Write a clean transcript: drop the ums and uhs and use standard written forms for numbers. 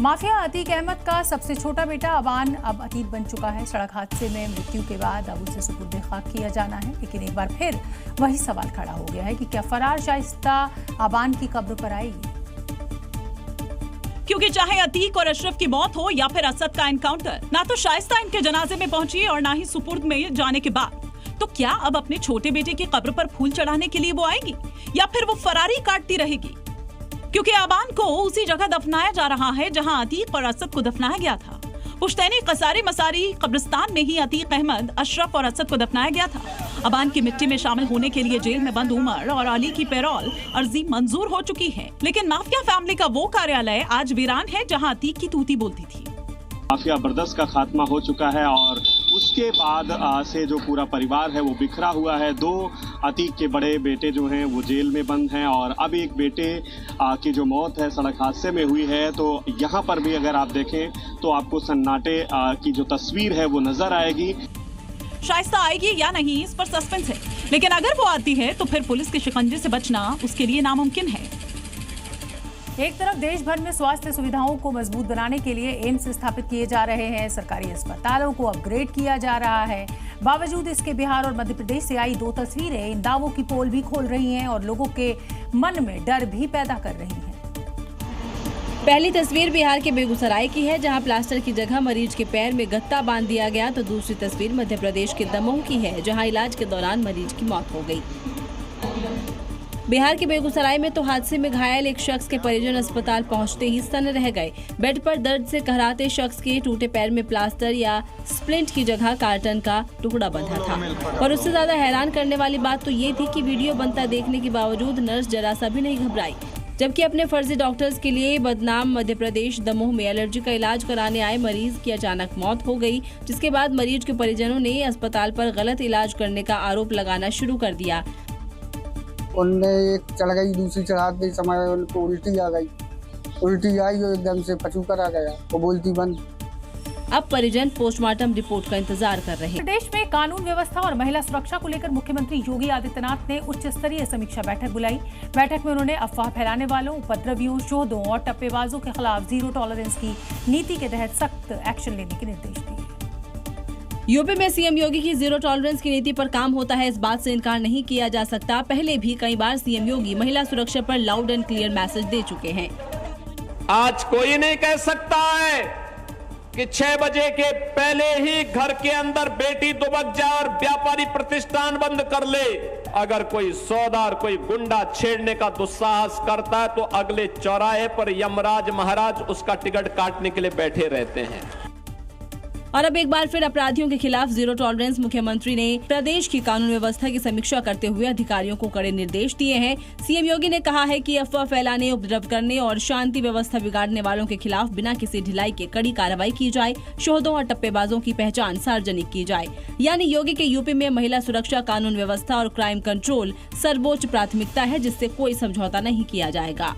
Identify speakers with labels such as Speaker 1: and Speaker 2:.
Speaker 1: Mafia Atiq Ahmad का सबसे छोटा बेटा अबान अब अतीत बन चुका है। सड़क हादसे में मृत्यु के बाद अब उसे सुपुर्द खाक किया जाना है, लेकिन एक बार फिर वही सवाल खड़ा हो गया है कि क्या फरार शाइस्ता अबान की कब्र पर आएगी।
Speaker 2: क्योंकि चाहे अतीक और अशरफ की मौत हो या फिर असद का एनकाउंटर, ना तो शाइस्ता इनके जनाजे में पहुंची और ना ही सुपुर्द में जाने के बाद, तो क्या अब अपने छोटे बेटे की कब्र पर फूल चढ़ाने के लिए वो आएगी या फिर वो फरारी काटती रहेगी? क्योंकि अबान को उसी जगह दफनाया जा रहा है जहां अतीक और असद को दफनाया गया था। पुश्तैनी कसारी मसारी कब्रिस्तान में ही अतीक अहमद, अशरफ और असद को दफनाया गया था। अबान की मिट्टी में शामिल होने के लिए जेल में बंद उमर और अली की पैरोल अर्जी मंजूर हो चुकी है, लेकिन माफिया फैमिली का वो कार्यालय आज वीरान है जहां अतीक की तूती बोलती थी।
Speaker 3: माफिया बर्दस्त का खात्मा हो चुका है और उसके बाद से जो पूरा परिवार है वो बिखरा हुआ है। 2 अतीक के बड़े बेटे जो हैं वो जेल में बंद हैं और अब एक बेटे की जो मौत है सड़क हादसे में हुई है। तो यहाँ पर भी अगर आप देखें तो आपको सन्नाटे की जो तस्वीर है वो नजर आएगी।
Speaker 2: शाइस्ता आएगी या नहीं इस पर सस्पेंस है, लेकिन अगर वो आती है तो फिर पुलिस के शिकंजे से बचना उसके लिए नामुमकिन है।
Speaker 1: एक तरफ देश भर में स्वास्थ्य सुविधाओं को मजबूत बनाने के लिए एम्स स्थापित किए जा रहे हैं, सरकारी अस्पतालों को अपग्रेड किया जा रहा है। बावजूद इसके बिहार और मध्य प्रदेश से आई 2 तस्वीरें इन दावों की पोल भी खोल रही हैं और लोगों के मन में डर भी पैदा कर रही हैं।
Speaker 4: पहली तस्वीर बिहार के बेगूसराय की है, जहां प्लास्टर की जगह मरीज के पैर में गत्ता बांध दिया गया, तो दूसरी तस्वीर मध्य प्रदेश के दमोह की है, जहां इलाज के दौरान मरीज की मौत हो गई। बिहार के बेगूसराय में तो हादसे में घायल एक शख्स के परिजन अस्पताल पहुंचते ही सन्न रह गए। बेड पर दर्द से कहराते शख्स के टूटे पैर में प्लास्टर या स्प्लिंट की जगह कार्टन का टुकड़ा बंधा था। और उससे ज्यादा हैरान करने वाली बात तो ये थी कि वीडियो बनता देखने के बावजूद नर्स जरा सा भी नहीं घबराई, जबकि अपने फर्जी डॉक्टर्स के लिए बदनाम मध्य प्रदेश दमोह में एलर्जी का इलाज कराने आए मरीज की अचानक मौत हो गई, जिसके बाद मरीज के परिजनों ने अस्पताल पर गलत इलाज करने का आरोप लगाना शुरू कर दिया।
Speaker 5: उनने एक चढ़ गई, दूसरी चढ़ाते समय उनको उल्टी आ गई, उल्टी आई और एकदम से पचूकर आ गया, वो बोलती बंद।
Speaker 4: अब परिजन पोस्टमार्टम रिपोर्ट का इंतजार कर रहे हैं।
Speaker 1: प्रदेश में कानून व्यवस्था और महिला सुरक्षा को लेकर मुख्यमंत्री योगी आदित्यनाथ ने उच्च स्तरीय समीक्षा बैठक बुलाई। बैठक में उन्होंने अफवाह फैलाने वालों, उपद्रवियों, शोधों और टप्पेबाजों के खिलाफ जीरो टॉलरेंस की नीति के तहत सख्त एक्शन लेने के निर्देश दिए।
Speaker 4: यूपी में सीएम योगी की जीरो टॉलरेंस की नीति पर काम होता है, इस बात से इनकार नहीं किया जा सकता। पहले भी कई बार सीएम योगी महिला सुरक्षा पर लाउड एंड क्लियर मैसेज दे चुके हैं।
Speaker 6: आज कोई नहीं कह सकता है कि 6 बजे के पहले ही घर के अंदर बेटी दुबक जाए और व्यापारी प्रतिष्ठान बंद कर ले। अगर कोई सौदार, कोई गुंडा छेड़ने का दुस्साहस करता है तो अगले चौराहे पर यमराज महाराज उसका टिकट काटने के लिए बैठे रहते हैं।
Speaker 4: और अब एक बार फिर अपराधियों के खिलाफ जीरो टॉलरेंस। मुख्यमंत्री ने प्रदेश की कानून व्यवस्था की समीक्षा करते हुए अधिकारियों को कड़े निर्देश दिए हैं। सीएम योगी ने कहा है कि अफवाह फैलाने, उपद्रव करने और शांति व्यवस्था बिगाड़ने वालों के खिलाफ बिना किसी ढिलाई के कड़ी कार्रवाई की जाए, शोधों और टप्पेबाजों की पहचान सार्वजनिक की जाए। यानी योगी के यूपी में महिला सुरक्षा, कानून व्यवस्था और क्राइम कंट्रोल सर्वोच्च प्राथमिकता है, जिससे कोई समझौता नहीं किया जाएगा।